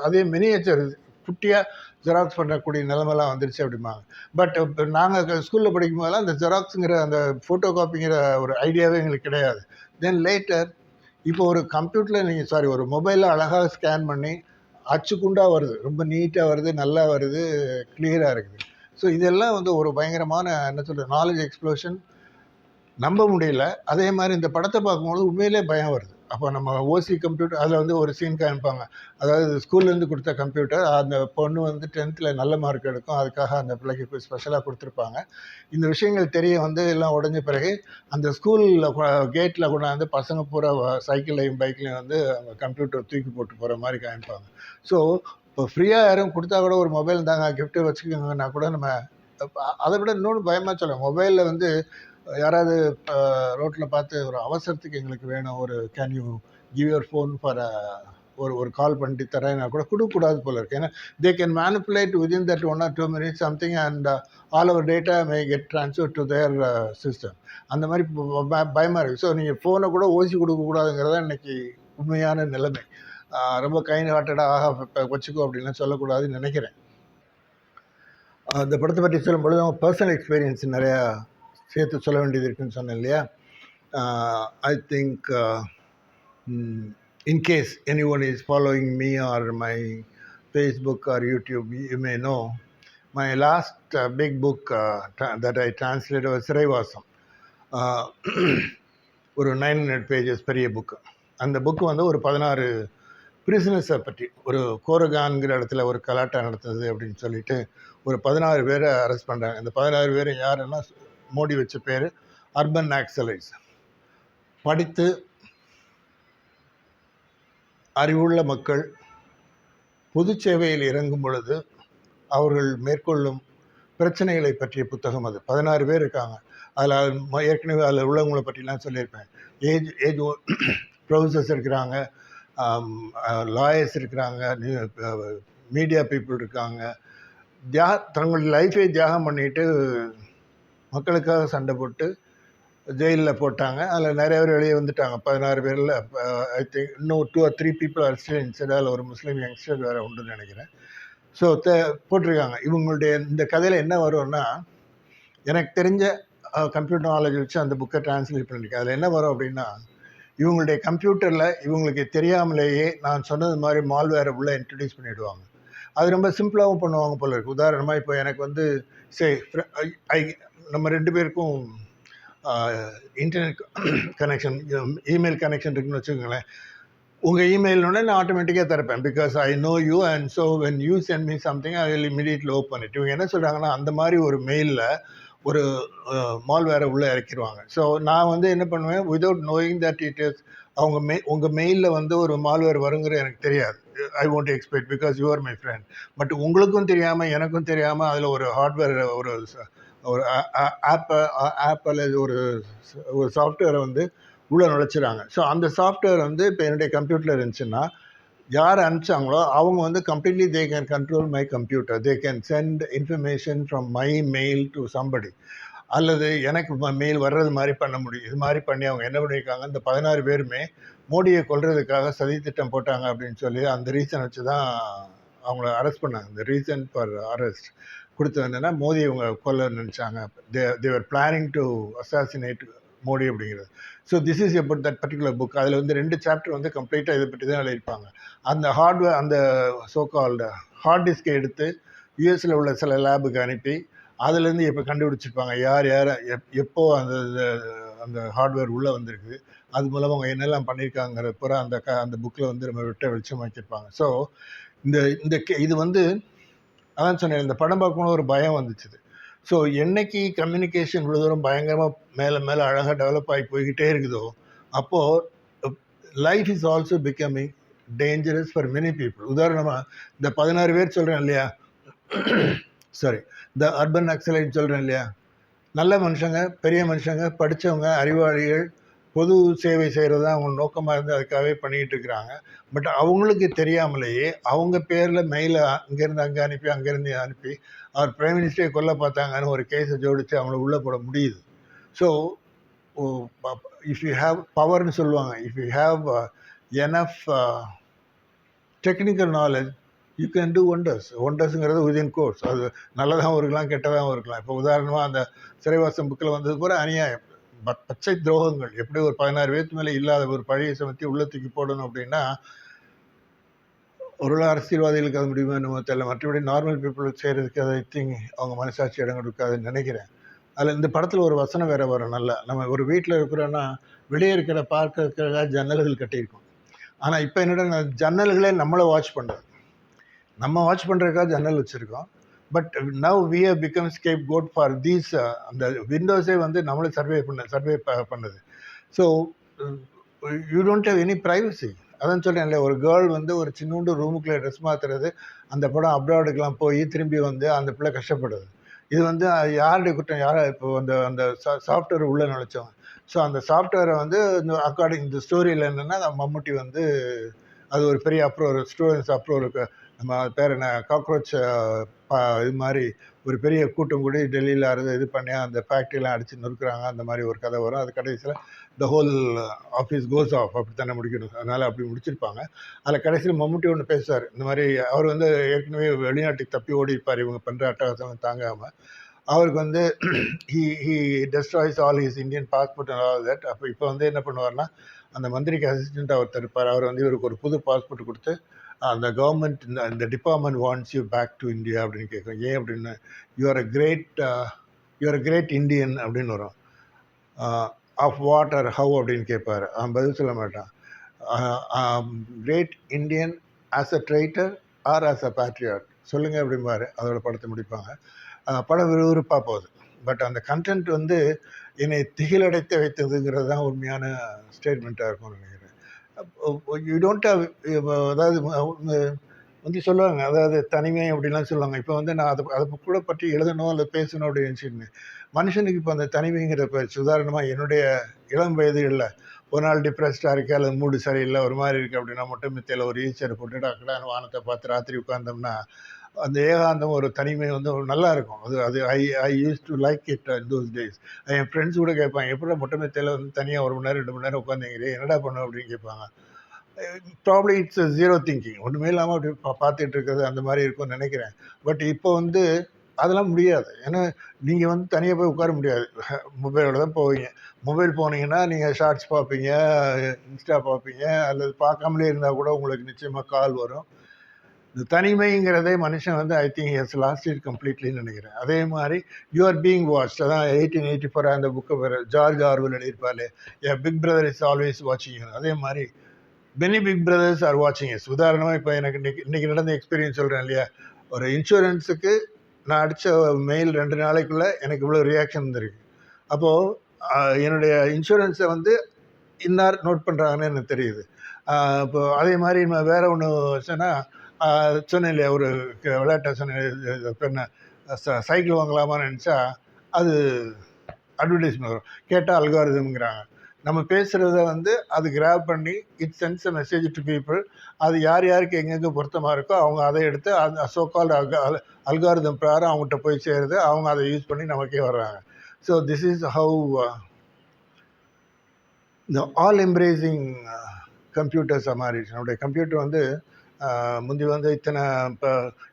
அதே மினியேச்சர் குட்டியாக ஜெராக்ஸ் பண்ணக்கூடிய நிலைமைலாம் வந்துருச்சு அப்படிம்பாங்க. பட் இப்போ நாங்கள் ஸ்கூலில் படிக்கும் போதெல்லாம் அந்த ஜெராக்ஸுங்கிற அந்த ஃபோட்டோ காப்பிங்கிற ஒரு ஐடியாவே எங்களுக்கு கிடையாது. தென் லேட்டர் இப்போ ஒரு கம்ப்யூட்டரில் நீங்கள் ஒரு மொபைலில் அழகாக ஸ்கேன் பண்ணி அச்சுக்குண்டாக வருது, ரொம்ப நீட்டாக வருது, நல்லா வருது, கிளியராக இருக்குது. ஸோ இதெல்லாம் வந்து ஒரு பயங்கரமான என்ன சொல்கிறது நாலேஜ் எக்ஸ்ப்ளோஷன், நம்ப முடியல. அதே மாதிரி இந்த படத்தை பார்க்கும்போது உண்மையிலே பயம் வருது. அப்போ நம்ம ஓசி கம்ப்யூட்டர் அதில் வந்து ஒரு சீன் காமிப்பாங்க, அதாவது ஸ்கூல்லேருந்து கொடுத்த கம்ப்யூட்டர், அந்த பொண்ணு வந்து 10th நல்ல மார்க் எடுக்கும், அதுக்காக அந்த பிள்ளைக்கு போய் ஸ்பெஷலாக கொடுத்துருப்பாங்க. இந்த விஷயங்கள் தெரிய வந்து எல்லாம் உடஞ்ச பிறகு அந்த ஸ்கூலில் கேட்டில் கொண்டாந்து பசங்க பூரா சைக்கிள்லையும் பைக்லையும் வந்து அவங்க கம்ப்யூட்டர் தூக்கி போட்டு போகிற மாதிரி காமிப்பாங்க. ஸோ இப்போ ஃப்ரீயாக யாரும் கொடுத்தா கூட ஒரு மொபைல் தாங்க கிஃப்ட்டு வச்சுக்கோங்கன்னா கூட நம்ம அதை விட இன்னொன்று பயமாக சொல்லுவோம். மொபைலில் வந்து யாராவது ரோட்டில் பார்த்து ஒரு அவசரத்துக்கு எங்களுக்கு வேணும், ஒரு can you give your phone for ஒரு கால் பண்ணிட்டு தரேன்னா கூட கொடுக்கக்கூடாது போல இருக்கு. ஏன்னா they can manipulate within that 1 or 2 minutes something and all our data may get transfer to their system. அந்த மாதிரி பயமாக இருக்குது. ஸோ நீங்கள் ஃபோனை கூட ஓசி கொடுக்கக்கூடாதுங்கிறத இன்னைக்கு உண்மையான நிலைமை. ரொம்ப கைண்ட் ஹார்ட்டடாக வச்சுக்கோ அப்படின்லாம் சொல்லக்கூடாதுன்னு நினைக்கிறேன். அந்த படத்தை பற்றி சொல்லும் பொழுது பர்சனல் எக்ஸ்பீரியன்ஸ் நிறையா சேர்த்து சொல்ல வேண்டியது இருக்குன்னு சொன்னேன் இல்லையா. I think in case anyone is following me or my Facebook or YouTube, you may know my last big book that I translated was Siraivasam. ஒரு 900 pages பெரிய புக்கு. அந்த புக்கு வந்து ஒரு 16 பிரிசனஸை பற்றி. ஒரு கோரகான்கிற இடத்துல ஒரு கலாட்டா நடத்துது அப்படின்னு சொல்லிட்டு ஒரு 16 பேரை அரெஸ்ட் பண்ணுறாங்க. இந்த 16 பேர் யாருன்னா மோடி வச்ச பேர் அர்பன் நாக்சலைட்ஸ். படித்து அறிவுள்ள மக்கள் பொது சேவையில் இறங்கும் பொழுது அவர்கள் மேற்கொள்ளும் பிரச்சனைகளை பற்றிய புத்தகம் அது. 16 பேர் இருக்காங்க. அதில் ஏற்கனவே அதில் உள்ளவங்களை பற்றிலாம் சொல்லியிருப்பேன். ஏஜ் ப்ரொஃபஸர்ஸ் இருக்கிறாங்க, லாயர்ஸ் இருக்கிறாங்க, மீடியா பீப்புள் இருக்காங்க. தங்களுடைய லைஃபை தியாகம் பண்ணிட்டு மக்களுக்காக சண்டை போட்டு ஜெயிலில் போட்டாங்க. அதில் நிறைய பேர் வெளியே வந்துட்டாங்க. 16 பேரில் ஐ திங்க் இன்னும் 2 or 3 people are still inside. அதில் ஒரு முஸ்லீம் யங்ஸ்டர் வேறு உண்டுன்னு நினைக்கிறேன். ஸோ போட்டிருக்காங்க. இவங்களுடைய இந்த கதையில் என்ன வரும்னா, எனக்கு தெரிஞ்ச கம்ப்யூட்டர் நாலேஜ் வச்சு அந்த புக்கை டிரான்ஸ்லேட் பண்ணியிருக்கேன். அதில் என்ன வரும் அப்படின்னா, இவங்களுடைய கம்ப்யூட்டரில் இவங்களுக்கு தெரியாமலேயே நான் சொன்னது மாதிரி மால்வேரை உள்ளே இன்ட்ரடியூஸ் பண்ணிவிடுவாங்க. அது ரொம்ப சிம்பிளாகவும் பண்ணுவாங்க போல இருக்குது. உதாரணமாக இப்போ எனக்கு வந்து நம்ம 2 பேருக்கும் இன்டர்நெட் கனெக்ஷன், இமெயில் கனெக்ஷன் இருக்குன்னு வச்சுக்கோங்களேன். உங்கள் இமெயில்னோடனே நான் ஆட்டோமேட்டிக்காக திறப்பேன். Because I know you and so when you sent me something I will immediately open it. இவங்க என்ன சொல்கிறாங்கன்னா, அந்த மாதிரி ஒரு மெயிலில் ஒரு மால்வேரை உள்ளே இறக்கிடுவாங்க. ஸோ நான் வந்து என்ன பண்ணுவேன், without knowing that it is அவங்க உங்கள் மெயிலில் வந்து ஒரு மால்வேர் வருங்கிற எனக்கு தெரியாது. I want to expect because you are my friend. But உங்களுக்கும் தெரியாமல் எனக்கும் தெரியாமல் அதில் ஒரு ஹார்ட்வேர் ஒரு ஆப் அல்லது ஒரு சாஃப்ட்வேரை வந்து உள்ளே நுழைச்சிடுறாங்க. ஸோ அந்த சாஃப்ட்வேர் வந்து இப்போ என்னுடைய கம்ப்யூட்டரில் இருந்துச்சுன்னா, யார் அனுப்பிச்சாங்களோ அவங்க வந்து completely they can control my computer. They can send information from my mail to somebody. அல்லது எனக்கு மெயில் வர்றது மாதிரி பண்ண முடியும். இது மாதிரி பண்ணி அவங்க என்ன பண்ணியிருக்காங்க, இந்த 16 பேருமே மோடியை கொல்றதுக்காக சதி திட்டம் போட்டாங்க அப்படின்னு சொல்லி அந்த ரீசன் வச்சு தான் அவங்கள அரெஸ்ட் பண்ணாங்க. இந்த ரீசன் ஃபார் அரெஸ்ட் கொடுத்தது என்னென்னா, மோடி இவங்க கொல்ல நினச்சாங்க. தேவர் பிளானிங் டு அசாசினேட் மோடி அப்படிங்கிறது. So this is about that particular book. அதில் வந்து 2 சாப்டர் வந்து கம்ப்ளீட்டாக இதை பற்றி தான் எழுதியிருப்பாங்க. அந்த ஹார்ட்வேர், அந்த சோகால்டு ஹார்ட் டிஸ்கை எடுத்து யூஎஸில் உள்ள சில லேபுக்கு அனுப்பி அதுலேருந்து இப்போ கண்டுபிடிச்சிருப்பாங்க யார் யார் எப்போ அந்த அந்த ஹார்ட்வேர் உள்ளே வந்திருக்கு, அது மூலமாக அவங்க என்னெல்லாம் பண்ணியிருக்காங்கிற பூரா அந்த புக்கில் வந்து நம்ம விட்ட வெளிச்சமாக்கியிருப்பாங்க. ஸோ இது வந்து அதான் சொன்னேன், இந்த படம் பார்க்கணும் ஒரு பயம் வந்துச்சு. ஸோ என்னைக்கு கம்யூனிகேஷன் இவ்வளோ தூரம் பயங்கரமாக மேலே மேலே அழகாக டெவலப் ஆகி போய்கிட்டே இருக்குதோ, அப்போது life is also becoming dangerous for many people. உதாரணமாக இந்த 16 பேர் சொல்கிறேன் இல்லையா, சாரி, இந்த அர்பன் நக்சலைட் சொல்கிறேன் இல்லையா, நல்ல மனுஷங்க, பெரிய மனுஷங்க, படித்தவங்க, அறிவாளிகள், பொது சேவை செய்கிறது தான் அவங்க நோக்கமாக இருந்து அதுக்காகவே பண்ணிக்கிட்டு இருக்கிறாங்க. பட் அவங்களுக்கு தெரியாமலேயே அவங்க பேரில் மெயிலை அங்கேருந்து அங்கே அனுப்பி அங்கேருந்து அனுப்பி அவர் பிரைம் மினிஸ்டரை கொல்ல பார்த்தாங்கன்னு ஒரு கேஸை ஜோடித்து அவங்கள உள்ளே போட முடியுது. ஸோ இஃப் யூ ஹாவ் பவர்னு சொல்லுவாங்க, if you have enough technical knowledge you can do ஒண்டர்ஸுங்கிறது விதின் கோர்ஸ். அது நல்லதாகவும் இருக்கலாம், கெட்டதாகவும் இருக்கலாம். இப்போ உதாரணமாக அந்த சிறைவாசம் புக்கில் வந்தது கூட அநியாயம், பச்சை துரோகங்கள். எப்படி ஒரு 16 பேருக்கு மேலே இல்லாத ஒரு பழைய சமத்தி உள்ளத்துக்கு போடணும் அப்படின்னா, ஒரு அரசியல்வாதிகளுக்கு அது முடியுமா என்னமோ தெரியல. மற்றபடி நார்மல் பீப்புளுக்கு செய்கிறதுக்கு அதை திங்க் அவங்க மனசாட்சி இடம் கொடுக்காதுன்னு நினைக்கிறேன். அதில் இந்த படத்தில் ஒரு வசனம் வேறு வரும். நல்லா, நம்ம ஒரு வீட்டில் இருக்கிறோன்னா வெளியே இருக்கிற பார்க்கறதுக்காக ஜன்னல்கள் கட்டியிருக்கோம். ஆனால் இப்போ என்னடா ஜன்னல்களே நம்மளை வாட்ச் பண்ணுறது, நம்ம வாட்ச் பண்ணுறதுக்காக ஜன்னல் வச்சுருக்கோம். But now we have become scapegoat for these. அந்த விண்டோஸே வந்து நம்மளை சர்வே பண்ணுது. So you don't have any privacy. அதான் சொல்கிறேன் இல்லையா, ஒரு கேர்ள் வந்து ஒரு சின்னூண்டு ரூமுக்குள்ளே ட்ரெஸ் மாற்றுறது, அந்த படம் அப்ராடுக்கெலாம் போய் திரும்பி வந்து அந்த பிள்ளை கஷ்டப்படுது. இது வந்து யாருடைய குற்றம்? இப்போ அந்த சாஃப்ட்வேர் உள்ளே நுழைச்சவங்க. ஸோ அந்த சாஃப்ட்வேரை வந்து அக்கார்டிங் இந்த ஸ்டோரியில் என்னென்னா, மம்முட்டி வந்து அது ஒரு பெரிய அப்ரோர், ஸ்டூடெண்ட்ஸ் அப்ரோர், நம்ம பேர் என்ன, காக்ரோச் இது மாதிரி ஒரு பெரிய கூட்டம் கூடி டெல்லியில் இது பண்ணி அந்த ஃபேக்ட்ரிலாம் அடித்து நொறுக்குறாங்க. அந்த மாதிரி ஒரு கதை வரும். அது கடைசியில் the whole office goes off, அப்படி தானே முடிக்கணும். அதனால் அப்படி முடிச்சிருப்பாங்க. அதில் கடைசியில் மம்முட்டி ஒன்று பேசுவார். இந்த மாதிரி அவர் வந்து ஏற்கனவே வெளிநாட்டுக்கு தப்பி ஓடி இருப்பார் இவங்க பண்ணுற அட்டகாசம் தாங்காமல். அவருக்கு வந்து he destroys all his Indian passport and all that. அப்போ இப்போ வந்து என்ன பண்ணுவார்னா, அந்த மந்திரிக்கு அசிஸ்டண்ட்டாக ஒருத்தர் இருப்பார். அவர் வந்து இவருக்கு ஒரு புது பாஸ்போர்ட் கொடுத்து, அந்த கவர்மெண்ட் இந்த department wants you back to India அப்படின்னு கேட்கும். ஏன் அப்படின்னா, யூஆர் அ கிரேட் இண்டியன் அப்படின்னு வரும். ஆஃப் வாட் ஆர் ஹவ் அப்படின்னு கேட்பார். அவன் பதில் சொல்ல மாட்டான். Great Indian as a traitor or as a patriot சொல்லுங்கள் அப்படிம்பாரு. அதோட படத்தை முடிப்பாங்க. படம் விறுவிறுப்பாக போகுது. பட் அந்த கண்டென்ட் வந்து என்னை திகிலடைத்து வைத்ததுங்கிறது தான் உண்மையான ஸ்டேட்மெண்ட்டாக இருக்கும்னு நினைக்கிறேன். யூ டோன்ட் ஹவ், அதாவது வந்து சொல்லுவாங்க, அதாவது தனிமை அப்படிலாம் சொல்லுவாங்க. இப்போ வந்து நான் அதை கூட பற்றி எழுதணும் அல்லது பேசணும் அப்படின்னு நினச்சிருந்தேன். மனுஷனுக்கு இப்போ அந்த தனிமைங்கிற போயிடுச்சு. உதாரணமாக என்னுடைய இளம் வயதுகளில் ஒரு நாள் டிப்ரெஸ்டாக இருக்குது அல்லது மூடு சரியில்லை ஒரு மாதிரி இருக்குது அப்படின்னா மட்டும் மித்தையில் ஒரு ஈச்சரை போட்டுட்டு அக்கடான வானத்தை பார்த்து ராத்திரி உட்கார்ந்தோம்னா அந்த ஏகாந்தம் ஒரு தனிமை வந்து ஒரு நல்லா இருக்கும். அது அது I I used to like it those days. என் ஃப்ரெண்ட்ஸ் கூட கேட்பாங்க, எப்படிடா மொட்டை மெத்தையில் வந்து தனியாக 1 மணி நேரம் 2 மணி நேரம் உட்காந்துங்கிறே என்னடா பண்ணும் அப்படின்னு கேட்பாங்க. ப்ராப்ளி இட்ஸ் ஜீரோ திங்கிங், ஒன்றுமே இல்லாமல் அப்படி பார்த்துட்டு இருக்கிறது அந்த மாதிரி இருக்கும்னு நினைக்கிறேன். பட் இப்போ வந்து அதெல்லாம் முடியாது. ஏன்னா நீங்கள் வந்து தனியாக போய் உட்கார முடியாது. மொபைலோட தான் போவீங்க. மொபைல் போனீங்கன்னா நீங்கள் ஷார்ட்ஸ் பார்ப்பீங்க, இன்ஸ்டா பார்ப்பீங்க, அல்லது பார்க்காமலே இருந்தால் கூட உங்களுக்கு நிச்சயமாக கால் வரும். இந்த தனிமைங்கிறதே மனுஷன் வந்து I think has lost it கம்ப்ளீட்லின்னு நினைக்கிறேன். அதே மாதிரி யூ ஆர் பீயிங் வாட்ச்ட், அதான் 1884 அந்த புக்கை வேறு ஜார்ஜ் ஆர்வெல் எழுதியிருப்பாரு, ஏ பிக் பிரதர் இஸ் ஆல்வேஸ் வாட்சிங். அதே மாதிரி மெனி பிக் பிரதர்ஸ் ஆர் வாட்சிங் எஸ். உதாரணமாக இப்போ எனக்கு இன்னைக்கு நடந்த எக்ஸ்பீரியன்ஸ் சொல்கிறேன் இல்லையா, ஒரு இன்சூரன்ஸுக்கு நான் அடித்த மெயில் 2 நாளைக்குள்ளே எனக்கு இவ்வளோ ரியாக்ஷன் வந்துருக்கு. அப்போது என்னுடைய இன்சூரன்ஸை வந்து இன்னார் நோட் பண்ணுறாங்கன்னு எனக்கு தெரியுது. இப்போ அதே மாதிரி நான் வேறு ஒன்று சொன்னேன் இல்லையா, ஒரு விளையாட்டை சொன்னேன், பெண்ணை சைக்கிள் வாங்கலாமான்னு நினச்சா அது அட்வர்டைஸ்மெண்ட் வரும், கேட்டால் அல்காரிதம்ங்கிறாங்க. நம்ம பேசுகிறத வந்து அது கிராப் பண்ணி it sense a message to people. அது யார் யாருக்கு எங்கெங்கே பொருத்தமாக இருக்கோ அவங்க அதை எடுத்து அந்த சோகால்டு அல்காரிதம் பிரகாரம் அவங்ககிட்ட போய் சேருது. அவங்க அதை யூஸ் பண்ணி நமக்கே வர்றாங்க. ஸோ திஸ் இஸ் ஹவு இந்த ஆல் எம்ப்ரேசிங் கம்ப்யூட்டர்ஸாக மாறிடுச்சு. நம்முடைய கம்ப்யூட்டர் வந்து முந்தி வந்து இப்போ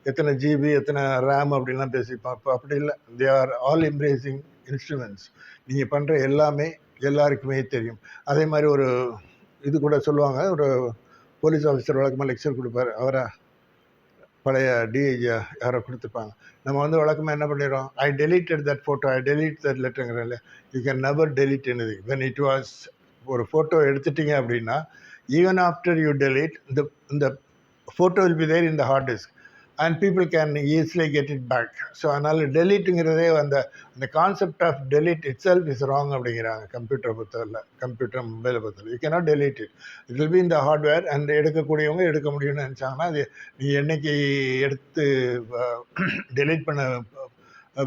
எத்தனை ஜிபி எத்தனை ரேம் அப்படின்லாம் பேசிப்போம். இப்போ அப்படி இல்லை. They are all embracing instruments. நீங்கள் பண்ணுற எல்லாமே எல்லாருக்குமே தெரியும். அதே மாதிரி ஒரு இது கூட சொல்லுவாங்க, ஒரு போலீஸ் ஆஃபீஸர் வழக்கமாக லெக்சர் கொடுப்பார். அவரை பழைய டிஐஜி யாரோ கொடுத்துருப்பாங்க. நம்ம வந்து வழக்கமாக என்ன பண்ணிடுறோம், I deleted that photo, I delete that லெட்டருங்கிறல. You can never delete anything when it was. ஒரு ஃபோட்டோ எடுத்துட்டீங்க அப்படின்னா ஈவன் ஆஃப்டர் யூ டெலிட் இந்த photo will be there in the hard disk and people can easily get it back. So அதனால் டெலிட்டுங்கிறதே அந்த concept of delete itself is wrong அப்படிங்கிறாங்க கம்ப்யூட்டரை பொறுத்தவரை, கம்ப்யூட்டர் மொபைலை பொறுத்தவரை. You cannot delete it, it will be இந்த hardware. And எடுக்கக்கூடியவங்க எடுக்க முடியும்னு நினச்சாங்கன்னா அது நீங்கள் என்னைக்கு எடுத்து டெலிட் பண்ண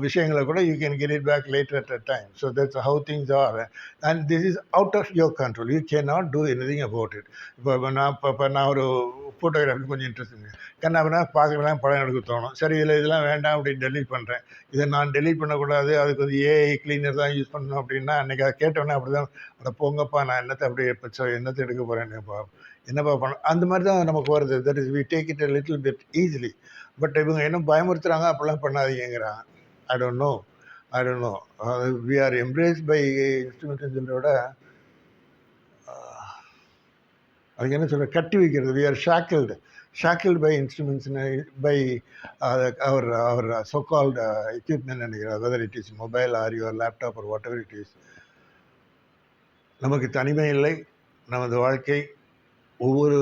விஷயங்களை கூட you can get it back later at a time. So that's how things are and this is out of your control. You can not do anything about it. இப்போ நான் ஒரு ஃபோட்டோகிராஃபி கொஞ்சம் இன்ட்ரெஸ்ட்டுங்க. கண்ணாபின்னா பார்க்கலாம் படம் எடுக்க தோணும். சரி இதெல்லாம் வேண்டாம் அப்படின்னு டெலிட் பண்ணுறேன். இதை நான் டெலிட் பண்ணக்கூடாது, அதுக்கு வந்து ஏஐ கிளீனர் தான் யூஸ் பண்ணணும் அப்படின்னா அன்றைக்கி அதை கேட்டோன்னே அப்படி தான், அதை போங்கப்பா நான் என்னத்தை அப்படியே என்னத்தை எடுக்க போகிறேன் என்னப்பா பண்ண, அந்த மாதிரி தான் நமக்கு வருது. That is we take it a little bit easily. But இவங்க என்ன பயமுறுத்துறாங்க, அப்படிலாம் பண்ணாதீங்கிறாங்க. I don't know. We are embraced by instrumentation விட அதுக்கு என்ன சொல்ற, கட்டி வைக்கிறது. We are shackled by instruments, by our so-called equipment, நினைக்கிறேன். whether it is mobile or your laptop or whatever it is. நமக்கு தனிமை இல்லை. நமது வாழ்க்கை ஒவ்வொரு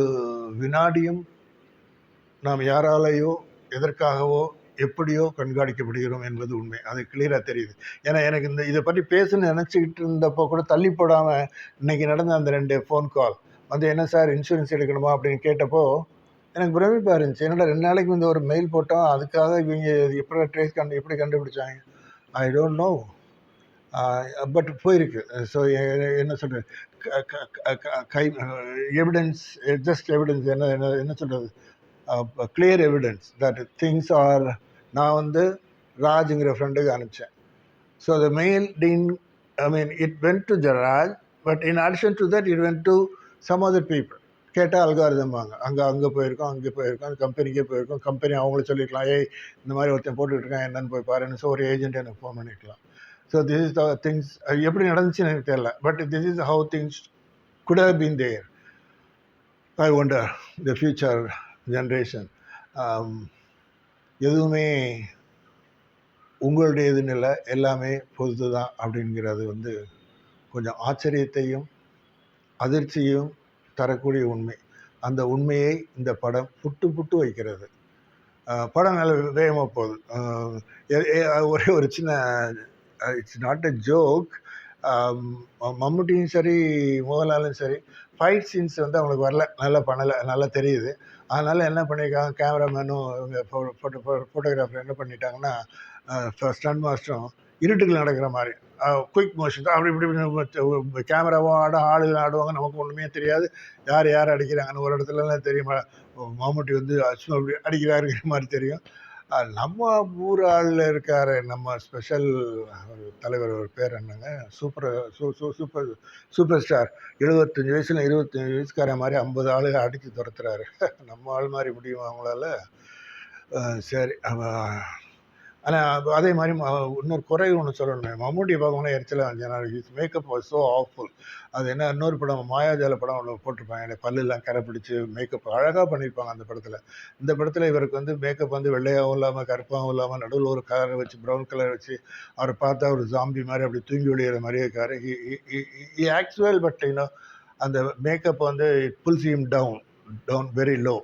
வினாடியும் நாம் யாராலேயோ எதற்காகவோ எப்படியோ கண்காணிக்கப்படுகிறோம் என்பது உண்மை. அது கிளியராக தெரியுது. ஏன்னா எனக்கு இதை பற்றி பேசணும்னு நினச்சிக்கிட்டு இருந்தப்போ கூட தள்ளி போடாமல் இன்றைக்கி நடந்த அந்த 2 ஃபோன் கால் வந்து, என்ன சார் இன்சூரன்ஸ் எடுக்கணுமா அப்படின்னு கேட்டப்போ எனக்கு பிரமிப்பாக இருந்துச்சு. என்னடா 2 நாளைக்கு வந்து ஒரு மெயில் போட்டோம், அதுக்காக இவங்க எப்படி கண்டுபிடிச்சாங்க, ஐ டோன்ட் நோ. பட் போயிருக்கு. ஸோ என்ன சொல்கிறது, எவிடன்ஸ், ஜஸ்ட் எவிடன்ஸ், என்ன சொல்கிறது, clear evidence that things are. நான் வந்து ராஜுங்கிற ஃப்ரெண்டுக்கு அனுப்பிச்சேன். So the mail it went to Raj, but in addition to that it went to some other people. கேட்டால் அல்காரிதம்பாங்க, அங்கே போயிருக்கோம், அந்த கம்பெனிக்கே போயிருக்கோம். கம்பெனி அவங்கள சொல்லியிருக்கலாம், இந்த மாதிரி ஒருத்தன் போட்டுட்ருக்கான் என்னன்னு போய் பாருன்னு. ஸோ ஒரு ஏஜென்ட் எனக்கு ஃபோன் பண்ணிக்கலாம். So this is the things. எப்படி நடந்துச்சுன்னு எனக்கு தெரியல, but this is how things could have been there. I wonder the future generation. எதுவுமே உங்களுடையதுன்னு இல்லை, எல்லாமே பொறுத்து தான் அப்படிங்கிறது வந்து கொஞ்சம் ஆச்சரியத்தையும் அதிர்ச்சியும் தரக்கூடிய உண்மை. அந்த உண்மையை இந்த படம் புட்டு புட்டு வைக்கிறது. படம் நல்ல வேகமாக போகுது. ஒரே ஒரு சின்ன இட்ஸ் நாட் அ ஜோக். மம்முட்டியும் சரி மோகன்லாலும் சரி ஃபைட் சீன்ஸ் வந்து அவங்களுக்கு வரல, நல்லா பண்ணலை, நல்லா தெரியுது. அதனால் என்ன பண்ணியிருக்காங்க, கேமராமேனும் இவங்க ஃபோட்டோகிராஃபர் என்ன பண்ணிட்டாங்கன்னா, ஸ்டண்ட் மாஸ்டரும் இருட்டுக்குள்ள நடக்கிற மாதிரி குயிக் மோஷன் அப்படி இப்படி கேமராவும் ஆடும், ஆளுகள் ஆடுவாங்க, நமக்கு ஒன்றுமே தெரியாது யார் யார் அடிக்கிறாங்கன்னு. ஒரு இடத்துலலாம் தெரியுமா, மம்முட்டி வந்து அப்படி அடிக்கிறாருங்கிற மாதிரி தெரியும். நம்ம ஊர் ஆளில் இருக்கார், நம்ம ஸ்பெஷல் தலைவர், ஒரு பேர் என்னங்க, சூப்பர் ஸ்டார், 75 வயசுல 25 வயசுக்கார மாதிரி 50 ஆளுக அடித்து துரத்துறாரு. நம்ம ஆள் மாதிரி முடியுமா அவங்களால? சரி. ஆனால் அதே மாதிரி இன்னொரு குறை ஒன்று சொல்லணும், மம்முட்டியை பார்க்கணும்னா எரிச்சலாக இருந்துச்சு. His makeup was so awful. அது என்ன, இன்னொரு படம் மாயாஜால படம் ஒன்று போட்டிருப்பாங்க, எனக்கு பல்லெல்லாம் கரை பிடிச்சி மேக்கப் அழகாக பண்ணியிருப்பாங்க அந்த படத்தில். இந்த படத்தில் இவருக்கு வந்து மேக்கப் வந்து வெள்ளையாகவும் இல்லாமல் கருப்பாகவும் இல்லாமல் நடுவில் ஒரு கலரை வச்சு, ப்ரௌன் கலர் வச்சு, அவரை பார்த்தா ஒரு ஜாம்பி மாதிரி அப்படி தூங்கி விழுகிற மாதிரியே இருக்காரு. He acts well, but you know அந்த மேக்கப் வந்து it pulls him down very low,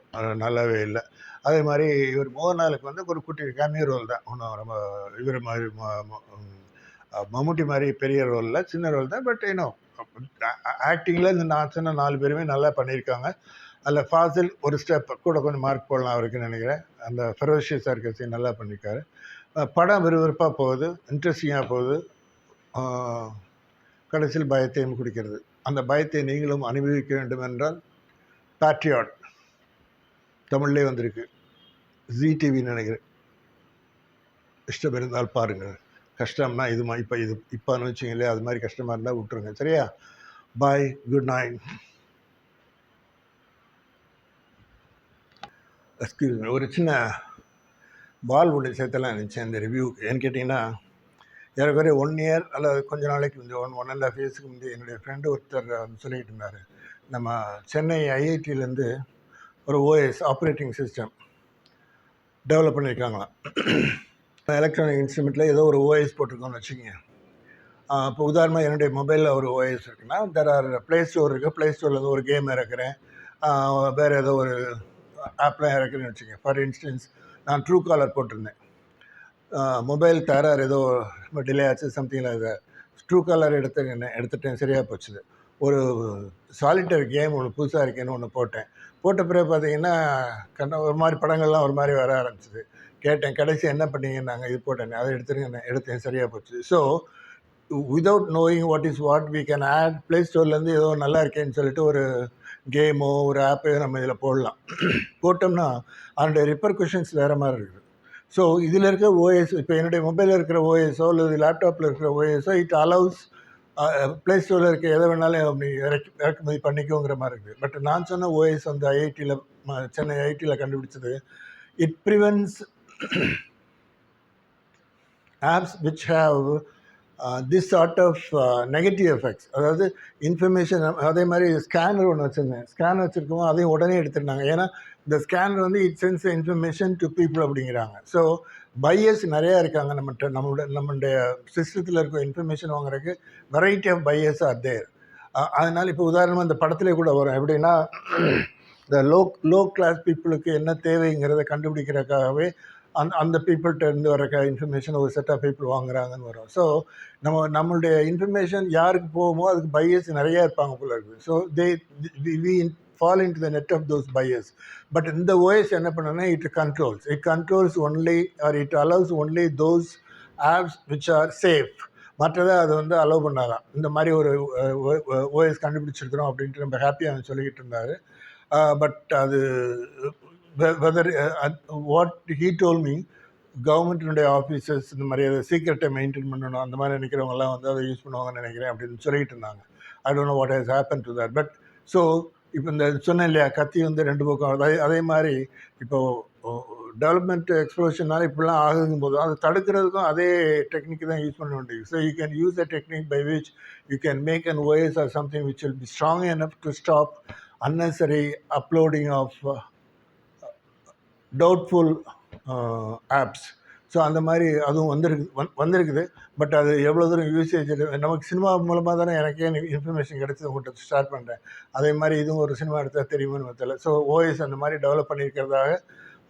நல்லாவே இல்லை. அதே மாதிரி இவர் மோகன்லாலுக்கு வந்து ஒரு குட்டி கேமியோ ரோல் தான், ஒன்றும் ரொம்ப இவர் மாதிரி மம்முட்டி மாதிரி பெரிய ரோலில், சின்ன ரோல் தான். பட் இன்னும் ஆக்டிங்கில் இந்த நான் சொன்ன 4 பேருமே நல்லா பண்ணியிருக்காங்க. அதில் ஃபாசில் ஒரு ஸ்டெப் கூட கொஞ்சம் மார்க் போடலாம் அவருக்குன்னு நினைக்கிறேன். அந்த ஃபெரோஷியஸாக இருக்க சீன் நல்லா பண்ணியிருக்காரு. படம் விறுவிறுப்பாக போகுது, இன்ட்ரெஸ்டிங்காக போகுது. கடைசியில் பயத்தையும் குடிக்கிறது. அந்த பயத்தை நீங்களும் அனுபவிக்க வேண்டும் என்றால் பேட்ரியாட் தமிழ்லேயே வந்திருக்கு, ஜி டிவின்னு நினைக்கிறேன். இஷ்டம் இருந்தால் பாருங்கள். கஷ்டம்னா இது இப்போன்னு வச்சிங்களே, அது மாதிரி கஷ்டமாக இருந்தால் விட்டுருங்க. சரியா? பாய், குட் நைட். எக்ஸ்கியூஸ் மீ, ஒரு சின்ன பால் ஒன்று சேர்த்தலாம் நினச்சேன் இந்த ரிவ்யூக்கு. ஏன்னு கேட்டிங்கன்னா, ஏறக்குறைய 1 இயர் அல்லது கொஞ்ச நாளைக்கு கொஞ்சம் 1.5 இயர்ஸுக்கு முந்தைய என்னுடைய ஃப்ரெண்டு ஒருத்தர் சொல்லிகிட்டு இருந்தார், நம்ம சென்னை ஐஐடியிலேருந்து ஒரு ஓஎஸ் ஆப்ரேட்டிங் சிஸ்டம் டெவலப் பண்ணியிருக்காங்களாம். எலக்ட்ரானிக் இன்ஸ்ட்ருமெண்ட்டில் ஏதோ ஒரு ஓஎஸ் போட்டிருக்கோன்னு வச்சுக்கோங்க. இப்போ உதாரணமாக என்னுடைய மொபைலில் ஒரு ஓஎஸ் இருக்குன்னா, ப்ளே ஸ்டோர் இருக்குது, ப்ளே ஸ்டோரில் ஒரு கேம் இறக்குறேன், வேறு ஏதோ ஒரு ஆப்லாம் இறக்குறேன்னு வச்சுக்கோங்க. ஃபார் இன்ஸ்டன்ஸ், நான் ட்ரூ காலர் போட்டிருந்தேன், மொபைல் தரார் ஏதோ டிலே ஆச்சு, something like that. Truecaller எடுத்துட்டேன், சரியாக போச்சுது. ஒரு சாலிட்டர் கேம் ஒன்று புதுசாக இருக்கேன்னு ஒன்று போட்ட பிறகு பார்த்தீங்கன்னா, ஒரு மாதிரி படங்கள்லாம் ஒரு மாதிரி வர ஆரம்பிச்சிது. கேட்டேன், கடைசி என்ன பண்ணீங்கன்னாங்க, இது போட்டேன், அதை எடுத்தேன், சரியாக போச்சு. So without knowing what is what we can add. Play ஸ்டோர்லேருந்து ஏதோ நல்லா இருக்கேன்னு சொல்லிட்டு ஒரு கேமோ ஒரு ஆப்பையோ நம்ம இதில் போடலாம். போட்டோம்னா அதனுடைய ரிப்பர்குஷன்ஸ் வேறு மாதிரி இருக்குது. ஸோ இதில் இருக்க ஓஎஸ், இப்போ என்னுடைய மொபைலில் இருக்கிற ஓஎஸோ அல்லது லேப்டாப்பில் இருக்கிற ஓஎஸோ, இட் அலவுஸ் ப்ளே ஸ்டோரில் இருக்க எதை வேணாலும் அப்படி இறக்குமதி பண்ணிக்கோங்கிற மாதிரி இருக்குது. பட் நான் சொன்ன ஓஎஸ் வந்து ஐஐடியில், சென்னை ஐஐடியில் கண்டுபிடிச்சது, it prevents apps which have this sort of negative effects. அதாவது இன்ஃபர்மேஷன், அதே மாதிரி ஸ்கேனர் ஒன்று வச்சுருந்தேன், ஸ்கேனர் வச்சுருக்கோம், அதையும் உடனே எடுத்துருந்தாங்க. ஏன்னா இந்த ஸ்கேனர் வந்து it sends information to people அப்படிங்கிறாங்க. ஸோ பையர்ஸ் நிறையா இருக்காங்க நம்மளுடைய சிஸ்டத்தில் இருக்க இன்ஃபர்மேஷன் வாங்குறதுக்கு variety of buyers are there. அதனால் இப்போ உதாரணமாக இந்த படத்திலே கூட வரும், எப்படின்னா இந்த லோ கிளாஸ் பீப்புளுக்கு என்ன தேவைங்கிறத கண்டுபிடிக்கிறதுக்காகவே அந்த பீப்புள்கிட்ட இருந்து வர இன்ஃபர்மேஷன் ஒரு செட் ஆஃப் பீப்புள் வாங்குறாங்கன்னு வரும். ஸோ நம்மளுடைய இன்ஃபர்மேஷன் யாருக்கு போகுமோ அதுக்கு பையர்ஸ் நிறையா இருப்பாங்க போல இருக்குது. So we fall into the net of those buyers. But இந்த OS என்ன பண்ணுன்னா, it controls only, or it allows only those apps which are safe. மற்றதை அது வந்து அலோவ் பண்ணாதான். இந்த மாதிரி ஒரு OS கண்டுபிடிச்சிருக்கிறோம் அப்படின்ட்டு நம்ம ஹாப்பியாக சொல்லிக்கிட்டு இருந்தார். பட் அது whether what he told me, கவர்மெண்ட்டினுடைய ஆஃபீஸர்ஸ் இந்த மாதிரி அதை சீக்கிரட்டை மெயின்டைன் பண்ணணும், அந்த மாதிரி நினைக்கிறவங்கலாம் வந்து அதை யூஸ் பண்ணுவாங்கன்னு நினைக்கிறேன் அப்படின்னு சொல்லிகிட்டு இருந்தாங்க. ஐ don't know what has happen to that. But so இப்போ இந்த சொன்னேன் இல்லையா, கத்தி வந்து 2 பக்கம். அதே மாதிரி இப்போது டெவலப்மெண்ட் எக்ஸ்ப்ளோஷனால் இப்படிலாம் ஆகுதுங்கும் போது அதை தடுக்கிறதுக்கும் அதே டெக்னிக் தான் யூஸ் பண்ண வேண்டியது. So you can use the technique by which you can make an OS or something which will be strong enough to stop unnecessary uploading of doubtful apps. ஸோ அந்த மாதிரி அதுவும் வந்திருக்குது. பட் அது எவ்வளோ தூரம் யூசேஜ் நமக்கு சினிமா மூலமாக தானே எனக்கே இன்ஃபர்மேஷன் கிடைச்சது உங்கள்கிட்ட ஸ்டார்ட் பண்ணுறேன். அதே மாதிரி இதுவும் ஒரு சினிமா எடுத்தால் தெரியுமான்னு தெரியல. ஸோ ஓஎஸ் அந்த மாதிரி டெவலப் பண்ணியிருக்கிறதாக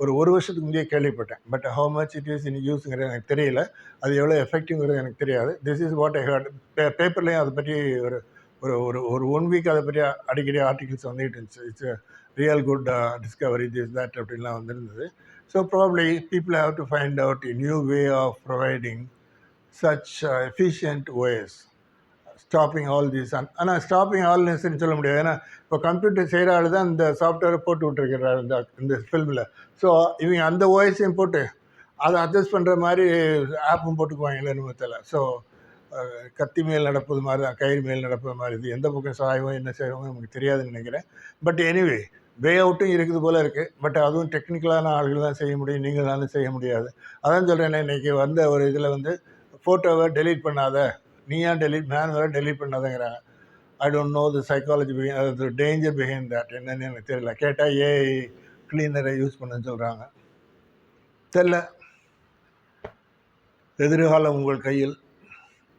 ஒரு வருஷத்துக்கு முந்தையே கேள்விப்பட்டேன். But how much it is in யூஸுங்கிறது எனக்கு தெரியல. அது எவ்வளோ எஃபெக்டிவ்ங்கிறது எனக்கு தெரியாது. This is what I heard. பேப்பர்லேயும் அதை பற்றி ஒரு ஒரு ஒரு ஒரு 1 வீக் அதை பற்றி அடிக்கடி ஆர்டிகிள்ஸ் வந்துகிட்டு இருந்துச்சு. It's real good discovery this that அப்படின்லாம் வந்துருந்தது. So probably people have to find out a new way of providing such efficient ways, stopping all these. ஆனால் ஸ்டாப்பிங் ஆல்னஸ்ன்னு சொல்ல முடியாது. ஏன்னா இப்போ கம்ப்யூட்டர் செய்கிற ஆள் தான் இந்த சாஃப்ட்வேரை போட்டு விட்டுருக்கிறார் இந்த ஃபில்மில். ஸோ இவங்க அந்த ஓஎஸையும் போட்டு அதை அட்ஜஸ்ட் பண்ணுற மாதிரி ஆப்பும் போட்டுக்குவாங்களே நிமித்தல. ஸோ கத்தி மேல் நடப்பது மாதிரி தான், கயிறு மேல் நடப்பது மாதிரி. இது எந்த பக்கம் சாய்வோம் என்ன செய்வோம் நமக்கு தெரியாதுன்னு நினைக்கிறேன். பட் எனிவே வே அவுட்டும் இருக்குது போல் இருக்குது. பட் அதுவும் டெக்னிக்கலான ஆள்கள் தான் செய்ய முடியும், நீங்களாலும் செய்ய முடியாது. அதான் சொல்கிறேன், இன்றைக்கி வந்த ஒரு இதில் வந்து ஃபோட்டோவை டெலீட் பண்ணாத, நீயா மேனுவலாக டெலீட் பண்ணாதங்கிறாங்க. I don't know the psychology அது டேஞ்சர் பிஹைண்ட் தட் என்னன்னு எனக்கு தெரியல. கேட்டால் ஏஐ கிளீனரை யூஸ் பண்ணுன்னு சொல்கிறாங்க. தெரில, எதிர்காலம் உங்கள் கையில்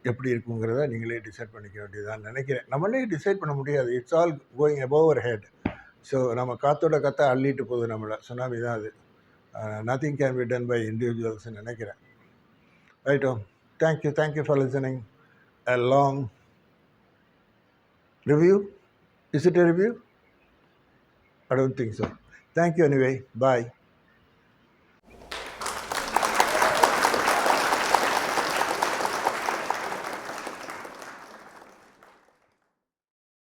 எப்படி இருக்குங்கிறத நீங்களே டிசைட் பண்ணிக்க வேண்டியதான்னு நினைக்கிறேன். நம்மளே டிசைட் பண்ண முடியாது. It's all going above our head. So நம்ம காற்றோட காற்றை அள்ளிட்டு போகுது நம்மளை. சுனாமி தான் அது. Nothing can be done by இண்டிவிஜுவல்ஸ்ன்னு நினைக்கிறேன். Righto, thank you for listening a long review. Is it a review? I don't think so. Thank you anyway. Bye.